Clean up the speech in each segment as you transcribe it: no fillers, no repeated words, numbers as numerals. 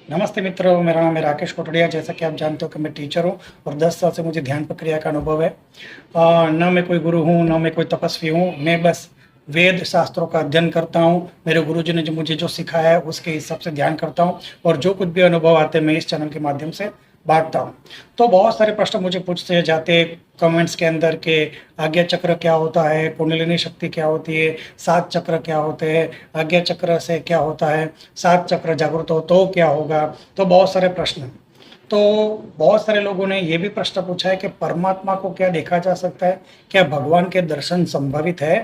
नमस्ते मित्रों, मेरा नाम है राकेश कोटड़िया। जैसा कि आप जानते हो कि मैं टीचर हूँ और 10 साल से मुझे ध्यान प्रक्रिया का अनुभव है। ना मैं कोई गुरु हूँ, ना मैं कोई तपस्वी हूँ। मैं बस वेद शास्त्रों का अध्ययन करता हूँ। मेरे गुरुजी ने जो मुझे जो सिखाया है उसके हिसाब से ध्यान करता हूँ और जो कुछ भी अनुभव आते हैं मैं इस चैनल के माध्यम से बांटता हूँ। तो बहुत सारे प्रश्न मुझे पूछते जाते कमेंट्स के अंदर के आज्ञा चक्र क्या होता है, कुंडलिनी शक्ति क्या होती है, 7 चक्र क्या होते हैं, आज्ञा चक्र से क्या होता है, 7 चक्र जागृत हो तो क्या होगा। तो बहुत सारे प्रश्न। तो बहुत सारे लोगों ने ये भी प्रश्न पूछा है कि परमात्मा को क्या देखा जा सकता है, क्या भगवान के दर्शन संभवित है।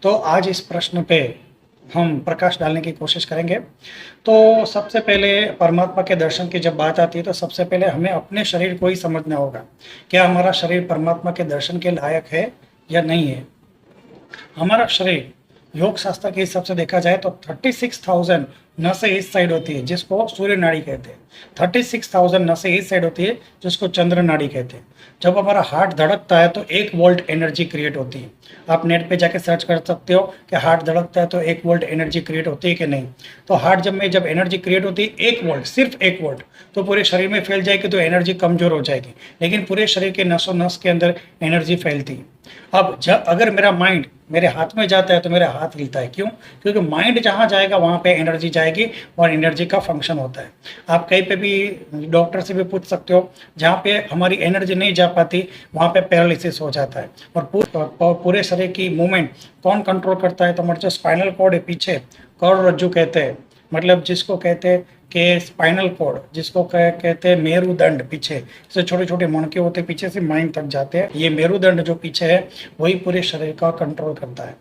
तो आज इस प्रश्न पे हम प्रकाश डालने की कोशिश करेंगे। तो सबसे पहले परमात्मा के दर्शन की जब बात आती है तो सबसे पहले हमें अपने शरीर को ही समझना होगा। क्या हमारा शरीर परमात्मा के दर्शन के लायक है या नहीं है। हमारा शरीर योग शास्त्र के हिसाब से देखा जाए तो 36,000 नसें इस साइड होती है जिसको सूर्य नाड़ी कहते हैं। 36,000 नसें इस साइड होती है जिसको चंद्र नाड़ी कहते हैं। जब हमारा हार्ट धड़कता है तो 1 वोल्ट एनर्जी क्रिएट होती है। आप नेट पे जाके सर्च कर सकते हो कि हार्ट धड़कता है तो 1 वोल्ट एनर्जी क्रिएट होती है कि नहीं। तो हार्ट जब एनर्जी क्रिएट होती है 1 वोल्ट, सिर्फ 1 वोल्ट, तो पूरे शरीर में फैल जाएगी तो एनर्जी कमजोर हो जाएगी। लेकिन पूरे शरीर के नसों नस के अंदर एनर्जी फैलती है। अब अगर मेरा माइंड मेरे हाथ में जाता है तो मेरा हाथ हिलता है। क्यों? क्योंकि माइंड जहाँ जाएगा वहाँ पे एनर्जी जाएगी और एनर्जी का फंक्शन होता है। आप कहीं पे भी डॉक्टर से भी पूछ सकते हो, जहाँ पे हमारी एनर्जी नहीं जा पाती वहाँ पे पैरालिसिस हो जाता है। और पूरे शरीर की मूवमेंट कौन कंट्रोल करता है? तो हमारे जो स्पाइनल कॉर्ड है पीछे, करोड़रज्जु कहते हैं, मतलब जिसको कहते हैं कि स्पाइनल कॉर्ड, जिसको कहते हैं मेरुदंड, पीछे से छोटे छोटे मणके होते हैं, पीछे से माइंड तक जाते हैं। ये मेरुदंड जो पीछे है वही पूरे शरीर का कंट्रोल करता है।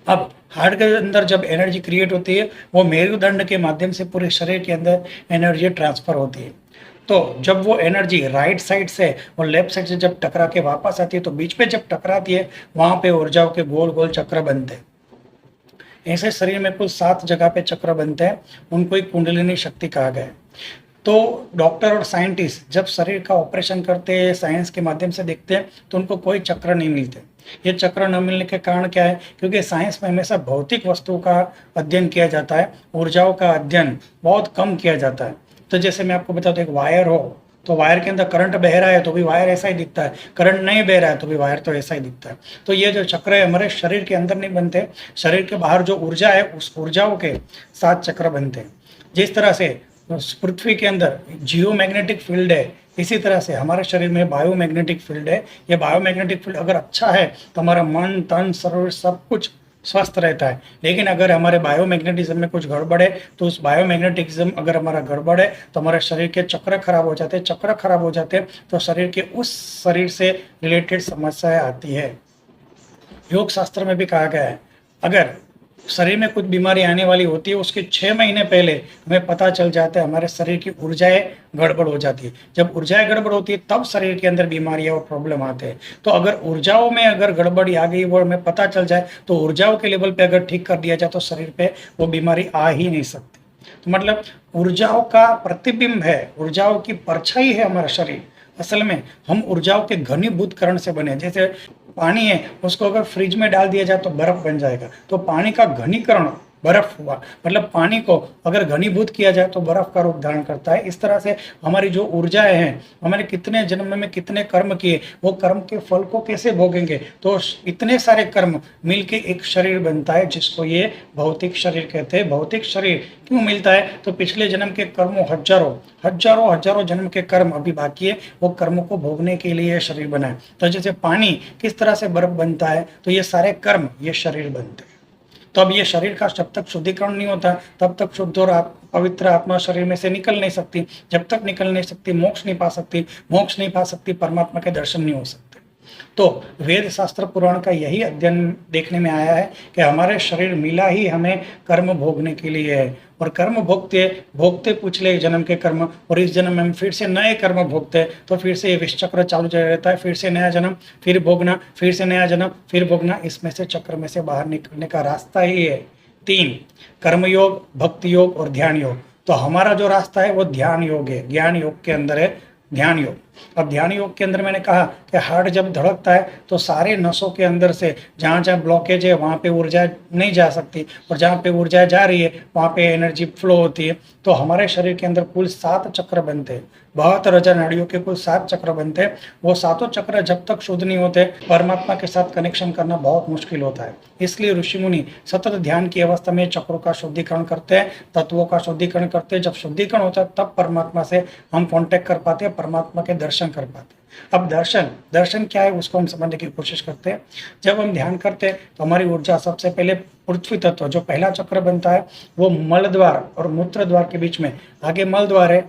अब हार्ट के अंदर जब एनर्जी क्रिएट होती है वो मेरुदंड के माध्यम से पूरे शरीर के अंदर एनर्जी ट्रांसफर होती है। तो जब वो एनर्जी राइट साइड से और लेफ्ट साइड से जब टकरा के वापस आती है तो बीच में जब टकराती है वहां पे ऊर्जाओं के गोल गोल चक्र बनते हैं। ऐसे शरीर में कुल 7 जगह पे चक्र बनते हैं, उनको ही कुंडलिनी शक्ति कहा गया है। तो डॉक्टर और साइंटिस्ट जब शरीर का ऑपरेशन करते हैं, साइंस के माध्यम से देखते हैं तो उनको कोई चक्र नहीं मिलते। ये चक्र न मिलने के कारण क्या है? क्योंकि साइंस में हमेशा भौतिक वस्तु का अध्ययन किया जाता है, ऊर्जाओं का अध्ययन बहुत कम किया जाता है। तो जैसे मैं आपको बता दूं, एक वायर हो तो वायर के अंदर करंट बह रहा है तो भी वायर ऐसा ही दिखता है, करंट नहीं बह रहा है तो भी वायर तो ऐसा ही दिखता है। तो ये जो चक्र है हमारे शरीर के अंदर नहीं बनते, शरीर के बाहर जो ऊर्जा है उस ऊर्जाओं के 7 चक्र बनते हैं। जिस तरह से पृथ्वी के अंदर जियो मैग्नेटिक फील्ड है, इसी तरह से हमारे शरीर में बायोमैग्नेटिक फील्ड है। ये बायोमैग्नेटिक फील्ड अगर अच्छा है तो हमारा मन तन शरीर सब कुछ स्वस्थ रहता है। लेकिन अगर हमारे बायोमैग्नेटिज्म में कुछ गड़बड़ है तो उस बायोमैग्नेटिज्म अगर हमारा गड़बड़ है तो हमारे शरीर के चक्र खराब हो जाते हैं। चक्र खराब हो जाते हैं तो शरीर के उस शरीर से रिलेटेड समस्याएं आती है। योग शास्त्र में भी कहा गया है, अगर शरीर में कुछ बीमारी आने वाली होती है उसके 6 महीने पहले हमें पता चल जाता है, हमारे शरीर की ऊर्जाएं गड़बड़ हो जाती है। जब ऊर्जाएं गड़बड़ होती है तब शरीर के अंदर बीमारियां और प्रॉब्लम आते हैं। तो अगर ऊर्जाओं में अगर गड़बड़ी आ गई वो हमें पता चल जाए तो ऊर्जाओं के लेवल पे अगर ठीक कर दिया जाए तो शरीर पे वो बीमारी आ ही नहीं सकती। तो मतलब ऊर्जाओं का प्रतिबिंब है, ऊर्जाओं की परछाई है हमारा शरीर। असल में हम ऊर्जाओं के घनीभूतकरण से बने। जैसे पानी है उसको अगर फ्रिज में डाल दिया जाए तो बर्फ बन जाएगा, तो पानी का घनीकरण बर्फ हुआ। मतलब पानी को अगर घनीभूत किया जाए तो बर्फ का रूप धारण करता है। इस तरह से हमारी जो ऊर्जाएं हैं, हमारे कितने जन्म में कितने कर्म किए, वो कर्म के फल को कैसे भोगेंगे, तो इतने सारे कर्म मिलके एक शरीर बनता है जिसको ये भौतिक शरीर कहते हैं। भौतिक शरीर क्यों मिलता है? तो पिछले जन्म के कर्मों, हजारों हजारों हजारों जन्म के कर्म अभी बाकी है, वो कर्मों को भोगने के लिए शरीर बना है। तो जैसे पानी किस तरह से बर्फ बनता है तो ये सारे कर्म ये शरीर बनते हैं। तो अब ये शरीर का जब तक शुद्धिकरण नहीं होता तब तक शुद्ध और पवित्र आत्मा शरीर में से निकल नहीं सकती। जब तक निकल नहीं सकती मोक्ष नहीं पा सकती, मोक्ष नहीं पा सकती परमात्मा के दर्शन नहीं हो सकते। तो वेद शास्त्र पुराण का यही अध्ययन देखने में आया है कि हमारे शरीर मिला ही हमें कर्म भोगने के लिए है, और कर्म भोगते भोगते पिछले जन्म के कर्म और इस जन्म में हम फिर से नए कर्म भोगते हैं। तो फिर से ये विष चक्र चालू रहता है, फिर से नया जन्म, फिर भोगना, फिर से नया जन्म, फिर भोगना। इसमें से चक्र में से बाहर निकलने का रास्ता ही है 3, कर्मयोग, भक्ति योग और ध्यान योग। तो हमारा जो रास्ता है वो ध्यान योग है, ज्ञान योग के अंदर है ध्यान योग। अब ध्यान योग के अंदर मैंने कहा कि हार्ट जब धड़कता है तो सारे नसों के अंदर से जहाँ जहाँ ब्लॉकेज है वहाँ पे ऊर्जा नहीं जा सकती, और जहाँ पे ऊर्जा जा रही है वहाँ पे एनर्जी फ्लो होती है। तो हमारे शरीर के अंदर कुल 7 चक्र बनते हैं, 72,000 नाड़ियों के कुल 7 चक्र बनते हैं। वो सातों चक्र जब तक शुद्ध नहीं होते परमात्मा के साथ कनेक्शन करना बहुत मुश्किल होता है। इसलिए ऋषि मुनि सतत ध्यान की अवस्था में चक्रों का शुद्धिकरण करते हैं, तत्वों का शुद्धिकरण करते हैं। जब शुद्धिकरण होता है तब परमात्मा से हम कांटेक्ट कर पाते हैं, परमात्मा के दर्शन कर पाते हैं। अब दर्शन दर्शन क्या है उसको हम समझने की कोशिश करते हैं। जब हम ध्यान करते हैं तो हमारी ऊर्जा सबसे पहले पृथ्वी तत्व जो पहला चक्र बनता है वो मल द्वार और मूत्र द्वार के बीच में, आगे मल द्वार है,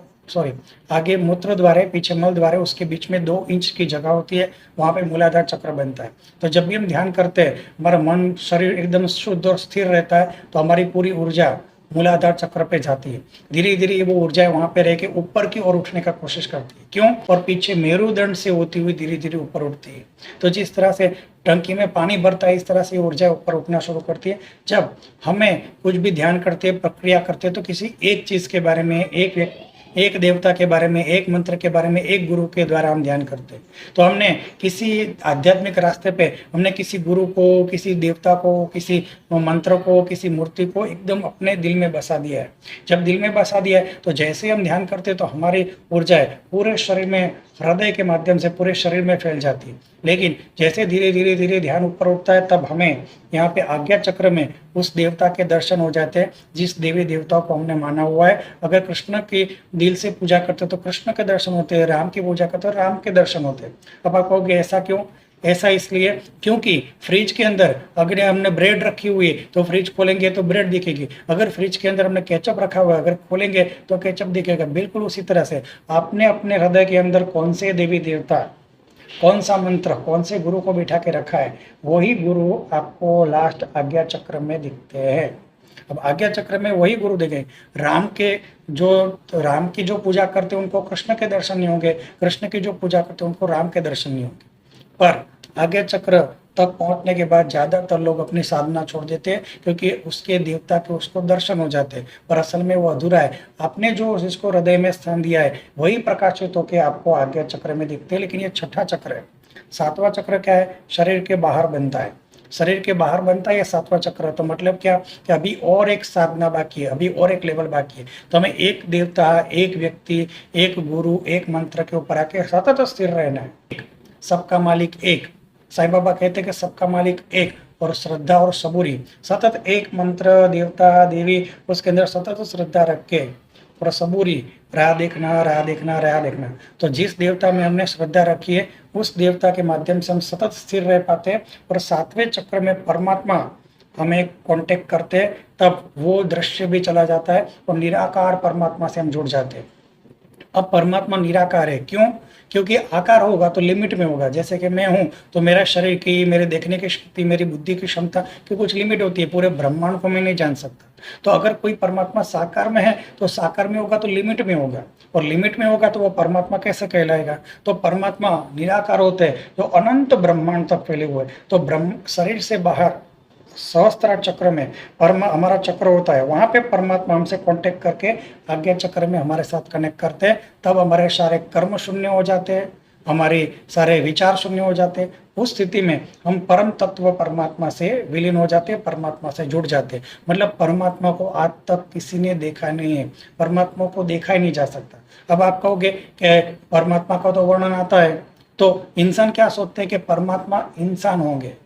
आगे मूत्र द्वार है, पीछे मल द्वार है, उसके बीच में 2 इंच की जगह होती है, वहां पे मूलाधार चक्र बनता है। तो जब भी हम ध्यान करते हैं हमारा मन शरीर एकदम शुद्ध और स्थिर रहता है, तो हमारी पूरी ऊर्जा मूलाधार चक्र पे जाती है। धीरे धीरे वो ऊर्जा वहां पे रह के ऊपर की ओर उठने का कोशिश करती है। क्यों? और पीछे मेरुदंड से होती हुई धीरे धीरे ऊपर उठती है। तो जिस तरह से टंकी में पानी भरता है इस तरह से ऊर्जा ऊपर उठना शुरू करती है। जब हमें कुछ भी ध्यान करते हैं, प्रक्रिया करते हैं, तो किसी एक चीज के बारे में, एक देवता के बारे में, एक मंत्र के बारे में, एक गुरु के द्वारा हम ध्यान करते हैं। तो हमने किसी आध्यात्मिक रास्ते पे हमने किसी गुरु को, किसी देवता को, किसी मंत्र को, किसी मूर्ति को एकदम अपने दिल में बसा दिया है। जब दिल में बसा दिया है तो जैसे हम ध्यान करते हैं तो हमारी ऊर्जा है पूरे शरीर में, हृदय के माध्यम से पूरे शरीर में फैल जाती है। लेकिन जैसे धीरे धीरे धीरे ध्यान ऊपर उठता है तब हमें यहाँ पे आज्ञा चक्र में उस देवता के दर्शन हो जाते हैं जिस देवी देवताओं को हमने माना हुआ है। अगर कृष्ण की दिल से पूजा करते तो कृष्ण के दर्शन होते हैं, राम की पूजा करते तो राम के दर्शन होते हैं। अब आप कहोगे ऐसा क्यों? ऐसा इसलिए क्योंकि फ्रिज के अंदर अगर हमने ब्रेड रखी हुई है तो फ्रिज खोलेंगे तो ब्रेड दिखेगी, अगर फ्रिज के अंदर हमने केचप रखा हुआ है अगर खोलेंगे तो केचप दिखेगा। बिल्कुल उसी तरह से आपने अपने हृदय के अंदर कौन से देवी देवता, कौन सा मंत्र, कौन से गुरु को बिठा के रखा है, वही गुरु आपको लास्ट आज्ञा चक्र में दिखते हैं। अब आज्ञा चक्र में वही गुरु दिखे। राम की जो पूजा करते हैं उनको कृष्ण के दर्शन नहीं होंगे, कृष्ण की जो पूजा करते हैं उनको राम के दर्शन नहीं होंगे। पर आज्ञा चक्र तक पहुंचने के बाद ज्यादातर लोग अपनी साधना छोड़ देते हैं क्योंकि उसके देवता के उसको दर्शन हो जाते हैं, पर असल में वो अधूरा है। आपने जो जिसको हृदय में स्थान दिया है वही प्रकाशित होकर आपको आज्ञा चक्र में दिखते हैं। लेकिन ये छठा चक्र है। 7वां चक्र क्या है? शरीर के बाहर बनता है, शरीर के बाहर बनता है ये 7वां चक्र। तो मतलब क्या कि अभी और एक साधना बाकी है, अभी और एक लेवल बाकी है। तो हमें एक देवता, एक व्यक्ति, एक गुरु, एक मंत्र के ऊपर आके सतत स्थिर रहना है। सबका मालिक एक, साईं बाबा कहते हैं कि सबका मालिक एक, और श्रद्धा और सबूरी, सतत एक मंत्र, देवता, देवी, उसके अंदर सतत श्रद्धा रख के और सबूरी, राह देखना, राह देखना, राह देखना। तो जिस देवता में हमने श्रद्धा रखी है उस देवता के माध्यम से हम सतत स्थिर रह पाते हैं और 7वें चक्र में परमात्मा हमें कांटेक्ट करते हैं, तब वो दृश्य भी चला जाता है और निराकार परमात्मा से हम जुड़ जाते हैं। अब परमात्मा निराकार है, क्यों? क्योंकि आकार होगा तो लिमिट में होगा। जैसे कि मैं हूं तो मेरा शरीर की, मेरे देखने की शक्ति, मेरी बुद्धि की क्षमता की कुछ लिमिट होती है, पूरे ब्रह्मांड को मैं नहीं जान सकता। तो अगर कोई परमात्मा साकार में है तो साकार में होगा तो लिमिट में होगा, और लिमिट में होगा तो वो परमात्मा कैसे कहलाएगा? तो परमात्मा निराकार होते हैं जो अनंत ब्रह्मांड तक फैले हुए। तो ब्रह्म शरीर से बाहर सहस्त्रार चक्र में हमारा चक्र होता है, वहां पे परमात्मा हमसे कांटेक्ट करके आज्ञा चक्र में हमारे साथ कनेक्ट करते हैं। तब हमारे सारे कर्म शून्य हो जाते हैं, हमारे सारे विचार शून्य हो जाते हैं। उस स्थिति में हम परम तत्व परमात्मा से विलीन हो जाते हैं, परमात्मा से जुड़ जाते हैं। मतलब परमात्मा को आज तक किसी ने देखा नहीं है, परमात्मा को देखा ही नहीं जा सकता। अब आप कहोगे कि परमात्मा का तो वर्णन आता है, तो इंसान क्या सोचते हैं कि परमात्मा इंसान होंगे।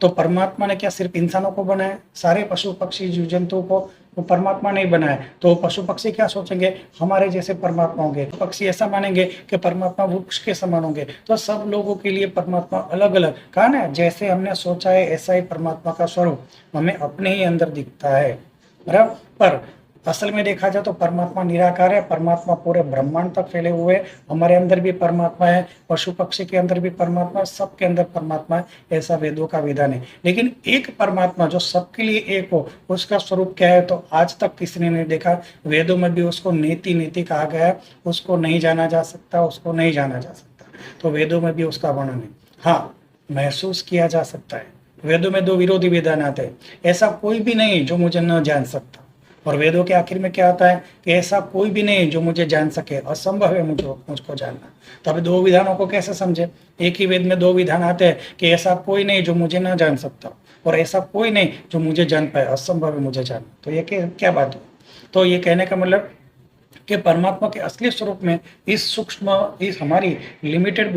तो परमात्मा ने क्या सिर्फ इंसानों को बनाया? सारे पशु पक्षी जीव जंतुओं को वो परमात्मा नहीं बनाया। तो पशु पक्षी क्या सोचेंगे? हमारे जैसे परमात्मा होंगे। तो पक्षी ऐसा मानेंगे कि परमात्मा वृक्ष के समान होंगे। तो सब लोगों के लिए परमात्मा अलग अलग, कहा ना, जैसे हमने सोचा है ऐसा ही परमात्मा का स्वरूप हमें अपने ही अंदर दिखता है, बराबर। पर असल में देखा जाए तो परमात्मा निराकार है, परमात्मा पूरे ब्रह्मांड तक फैले हुए हैं। हमारे अंदर भी परमात्मा है, पशु पक्षी के अंदर भी परमात्मा, सबके अंदर परमात्मा है, ऐसा वेदों का विधान है। लेकिन एक परमात्मा जो सबके लिए एक हो, उसका स्वरूप क्या है तो आज तक किसी ने नहीं देखा। वेदों में भी उसको नेति नेति कहा गया है, उसको नहीं जाना जा सकता, उसको नहीं जाना जा सकता। तो वेदों में भी उसका वर्णन है। हाँ, महसूस किया जा सकता है। वेदों में 2 विरोधी विधान आते हैं, ऐसा कोई भी नहीं जो मुझे न जान सकता। और वेदों के आखिर में क्या आता है कि ऐसा कोई भी नहीं जो मुझे जान सके, असंभव है मुझको जानना। तो अभी दो विधानों को कैसे समझे? एक ही वेद में दो विधान आते हैं कि ऐसा कोई नहीं जो मुझे ना जान सकता और ऐसा कोई नहीं जो मुझे जान पाए, असंभव है मुझे जानना। तो ये क्या बात है? तो ये कहने का मतलब कि परमात्मा के असली स्वरूप में इस सूक्ष्म, इस हमारी लिमिटेड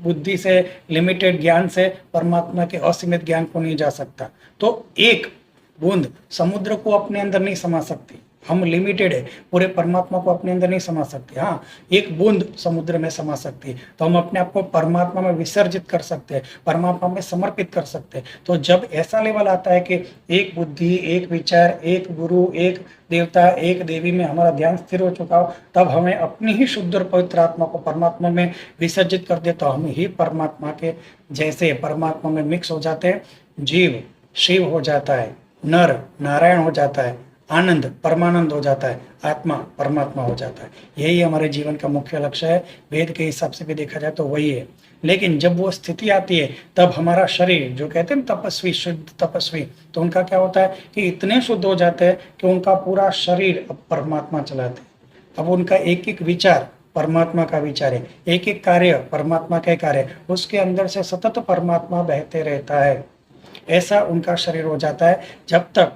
बुद्धि से, लिमिटेड ज्ञान से परमात्मा के असीमित ज्ञान को नहीं जा सकता। तो एक बूंद समुद्र को अपने अंदर नहीं समा सकती। हम लिमिटेड है, पूरे परमात्मा को अपने अंदर नहीं समा सकते। हाँ, एक बूंद समुद्र में समा सकती है। तो हम अपने आप को परमात्मा में विसर्जित कर सकते हैं, परमात्मा में समर्पित कर सकते हैं। तो जब ऐसा लेवल आता है कि एक बुद्धि, एक विचार, एक गुरु, एक देवता, एक देवी में हमारा ध्यान स्थिर हो चुका हो, तब हमें अपनी ही शुद्ध और पवित्र आत्मा को परमात्मा में विसर्जित कर दे, तो हम ही परमात्मा के जैसे परमात्मा में मिक्स हो जाते हैं। जीव शिव हो जाता है, नर नारायण हो जाता है, आनंद परमानंद हो जाता है, आत्मा परमात्मा हो जाता है। यही हमारे जीवन का मुख्य लक्ष्य है। वेद के हिसाब से भी देखा जाए तो वही है। लेकिन जब वो स्थिति आती है तब हमारा शरीर, जो कहते हैं तपस्वी, शुद्ध तपस्वी, तो उनका क्या होता है कि इतने शुद्ध हो जाते हैं कि उनका पूरा शरीर अब परमात्मा चलाते हैं। अब उनका एक एक विचार परमात्मा का विचार है, एक एक कार्य परमात्मा का कार्य, उसके अंदर से सतत परमात्मा बहते रहता है। ऐसा उनका शरीर हो जाता है। जब तक,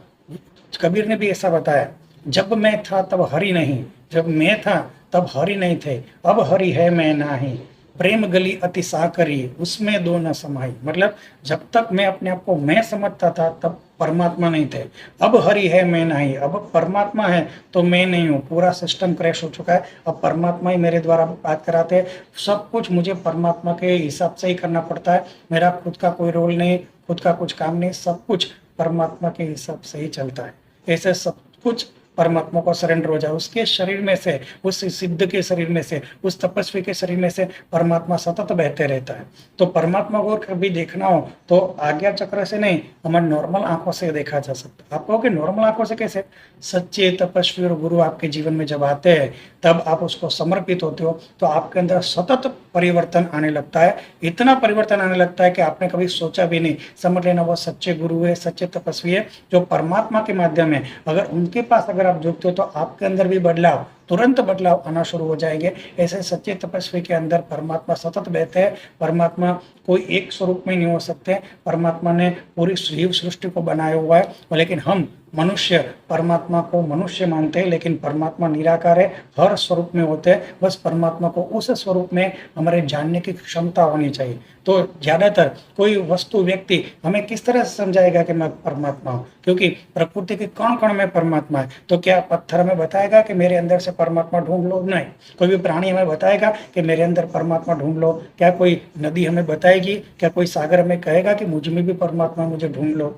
कबीर ने भी ऐसा बताया, जब मैं था तब हरि नहीं, जब मैं था तब हरि नहीं थे, अब हरि है मैं नाही, प्रेम गली अति साकरी, उसमें दो न समाई। मतलब जब तक मैं अपने आप को मैं समझता था तब परमात्मा नहीं थे, अब हरि है मैं नहीं, अब परमात्मा है तो मैं नहीं हूँ। पूरा सिस्टम क्रैश हो चुका है। अब परमात्मा ही मेरे द्वारा बात कराते हैं, सब कुछ मुझे परमात्मा के हिसाब से ही करना पड़ता है। मेरा खुद का कोई रोल नहीं, खुद का कुछ काम नहीं, सब कुछ परमात्मा के हिसाब से ही चलता है। ऐसे सब कुछ परमात्मा को सरेंडर हो जाए। उसके शरीर में से, उस सिद्ध के शरीर में से, उस तपस्वी के शरीर में से परमात्मा सतत बहते रहता है। तो परमात्मा को कभी देखना हो तो आज्ञा चक्र से नहीं, हमारे नॉर्मल आंखों से देखा जा सकता है। आप कहोगे नॉर्मल आंखों से कैसे? सच्चे तपस्वी और गुरु आपके जीवन में जब आते हैं तब आप उसको समर्पित होते हो, तो आपके अंदर सतत परिवर्तन आने लगता है। इतना परिवर्तन आने लगता है कि आपने कभी सोचा भी नहीं। समझ लेना वो सच्चे गुरु है, सच्चे तपस्वी है, जो परमात्मा के माध्यम है। अगर उनके पास अगर आप झुकते हो तो आपके अंदर भी बदलाव, तुरंत बदलाव आना शुरू हो जाएंगे। ऐसे सच्चे तपस्वी के अंदर परमात्मा सतत बहते हैं। परमात्मा कोई एक स्वरूप में नहीं हो सकते। परमात्मा ने पूरी जीव सृष्टि को बनाया हुआ है, लेकिन हम मनुष्य परमात्मा को मनुष्य मानते हैं, लेकिन परमात्मा निराकार है, हर स्वरूप में होते हैं। बस परमात्मा को उस स्वरूप में हमारे जानने की क्षमता होनी चाहिए। तो ज्यादातर कोई वस्तु, व्यक्ति हमें किस तरह से समझाएगा कि मैं परमात्मा हूँ? क्योंकि प्रकृति के कण कण में परमात्मा है। तो क्या पत्थर हमें बताएगा कि मेरे अंदर से परमात्मा ढूंढ लो? नहीं। कोई भी प्राणी हमें बताएगा कि मेरे अंदर परमात्मा ढूंढ लो? क्या कोई नदी हमें बताएगी? क्या कोई सागर हमें कहेगा कि मुझ में भी परमात्मा, मुझे ढूंढ लो?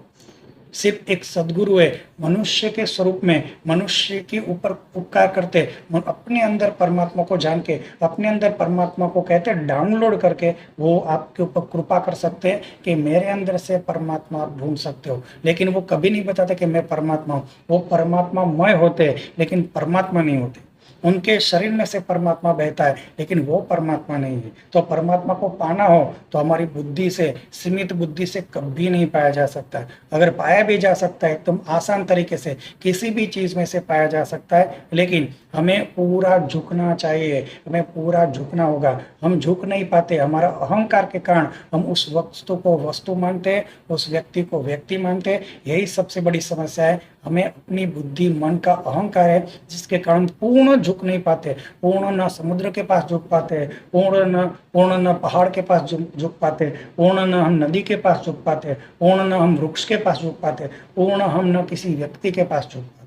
सिर्फ एक सदगुरु है, मनुष्य के स्वरूप में मनुष्य के ऊपर उपकार करते, अपने अंदर परमात्मा को जान के, अपने अंदर परमात्मा को कहते डाउनलोड करके वो आपके ऊपर कृपा कर सकते हैं कि मेरे अंदर से परमात्मा आप ढूंढ सकते हो। लेकिन वो कभी नहीं बताते कि मैं परमात्मा हूँ। वो परमात्मामय होते हैं लेकिन परमात्मा नहीं होते। उनके शरीर में से परमात्मा बहता है लेकिन वो परमात्मा नहीं है। तो परमात्मा को पाना हो तो हमारी बुद्धि से, सीमित बुद्धि से कभी नहीं पाया जा सकता। अगर पाया भी जा सकता है एकदम आसान तरीके से, किसी भी चीज में से पाया जा सकता है, लेकिन हमें पूरा झुकना चाहिए, हमें पूरा झुकना होगा। हम झुक नहीं पाते, हमारा अहंकार के कारण हम उस वस्तु को वस्तु मानते हैं, उस व्यक्ति को व्यक्ति मानते हैं। यही सबसे बड़ी समस्या है। हमें अपनी बुद्धि, मन का अहंकार है जिसके कारण पूर्ण झुक नहीं पाते। पूर्ण न समुद्र के पास झुक पाते, पूर्ण न पहाड़ के पास झुक पाते, पूर्ण न हम नदी के पास झुक पाते, पूर्ण न हम वृक्ष के पास झुक पाते, पूर्ण हम न किसी व्यक्ति के पास झुक पाते।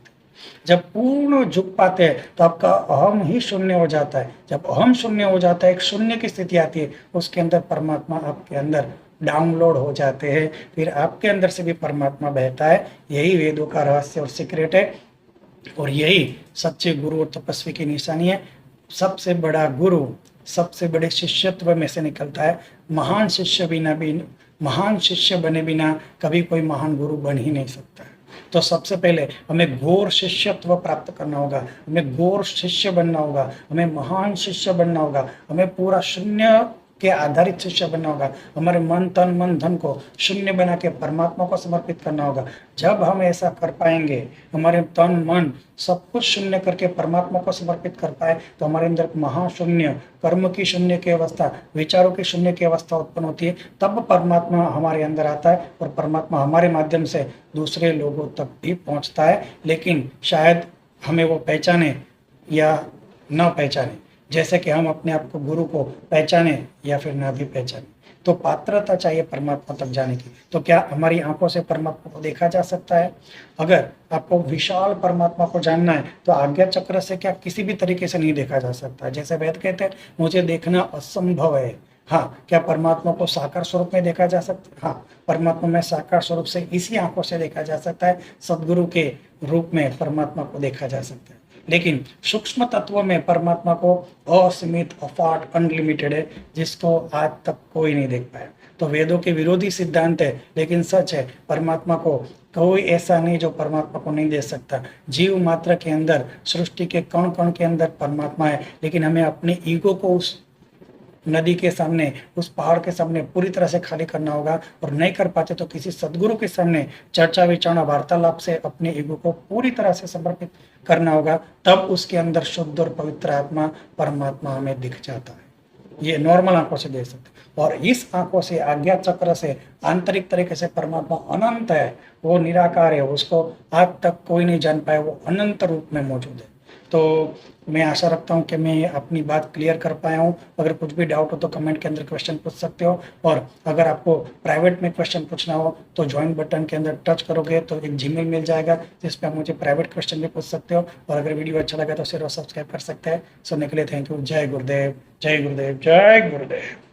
जब पूर्ण झुक पाते हैं तो आपका अहम ही शून्य हो जाता है। जब अहम शून्य हो जाता है, एक शून्य की स्थिति आती है, उसके अंदर परमात्मा आपके अंदर डाउनलोड हो जाते हैं। फिर आपके अंदर से भी परमात्मा बहता है। यही वेदों का रहस्य और सीक्रेट है, और यही सच्चे गुरु और तपस्वी की निशानी है। सबसे बड़ा गुरु सबसे बड़े शिष्यत्व में से निकलता है। महान शिष्य बने बिना कभी कोई महान गुरु बन ही नहीं सकता। तो सबसे पहले हमें घोर शिष्यत्व प्राप्त करना होगा, हमें घोर शिष्य बनना होगा, हमें महान शिष्य बनना होगा, हमें पूरा शून्य के आधारित शिष्य बनना होगा। हमारे मन तन मन धन को शून्य बना के परमात्मा को समर्पित करना होगा। जब हम ऐसा कर पाएंगे, हमारे तन मन सब कुछ शून्य करके परमात्मा को समर्पित कर पाए, तो हमारे अंदर महाशून्य, कर्म की शून्य की अवस्था, विचारों की शून्य की अवस्था उत्पन्न होती है। तब परमात्मा हमारे अंदर आता है और परमात्मा हमारे माध्यम से दूसरे लोगों तक भी पहुंचता है। लेकिन शायद हमें वो पहचाने या न पहचाने, जैसे कि हम अपने आप को गुरु को पहचाने या फिर ना भी पहचाने। तो पात्रता चाहिए परमात्मा तक जाने की। तो क्या हमारी आंखों से परमात्मा को देखा जा सकता है? अगर आपको विशाल परमात्मा को जानना है तो आज्ञा चक्र से क्या किसी भी तरीके से नहीं देखा जा सकता। जैसे वेद कहते हैं मुझे देखना असंभव है। हाँ, क्या परमात्मा को साकार स्वरूप में देखा जा सकता है? हाँ, परमात्मा में साकार स्वरूप से इसी आंखों से देखा जा सकता है। सदगुरु के रूप में परमात्मा को देखा जा सकता है। लेकिन सूक्ष्म तत्व में परमात्मा को असीमित, अफाट, अनलिमिटेड है, जिसको आज तक कोई नहीं देख पाया। तो वेदों के विरोधी सिद्धांत है, लेकिन सच है, परमात्मा को कोई ऐसा नहीं जो परमात्मा को नहीं दे सकता। जीव मात्र के अंदर, सृष्टि के कण कण के अंदर परमात्मा है, लेकिन हमें अपने ईगो को उस नदी के सामने, उस पहाड़ के सामने पूरी तरह से खाली करना होगा। और नहीं कर पाते तो किसी सदगुरु के सामने चर्चा विचारणा वार्तालाप से अपने ईगो को पूरी तरह से समर्पित करना होगा। तब उसके अंदर शुद्ध और पवित्र आत्मा परमात्मा हमें दिख जाता है। ये नॉर्मल आंखों से देख सकते हैं। और इस आंखों से, आज्ञा चक्र से आंतरिक तरीके से परमात्मा अनंत है, वो निराकार है, उसको आज तक कोई नहीं जान पाया, वो अनंत रूप में मौजूद है। तो मैं आशा रखता हूँ कि मैं अपनी बात क्लियर कर पाया हूँ। अगर कुछ भी डाउट हो तो कमेंट के अंदर क्वेश्चन पूछ सकते हो। और अगर आपको प्राइवेट में क्वेश्चन पूछना हो तो ज्वाइन बटन के अंदर टच करोगे तो एक जीमेल मिल जाएगा, जिस पर आप मुझे प्राइवेट क्वेश्चन भी पूछ सकते हो। और अगर वीडियो अच्छा लगा तो शेयर और सब्सक्राइब कर सकते हैं। सुनने के लिए थैंक यू। जय गुरुदेव, जय गुरुदेव, जय गुरुदेव।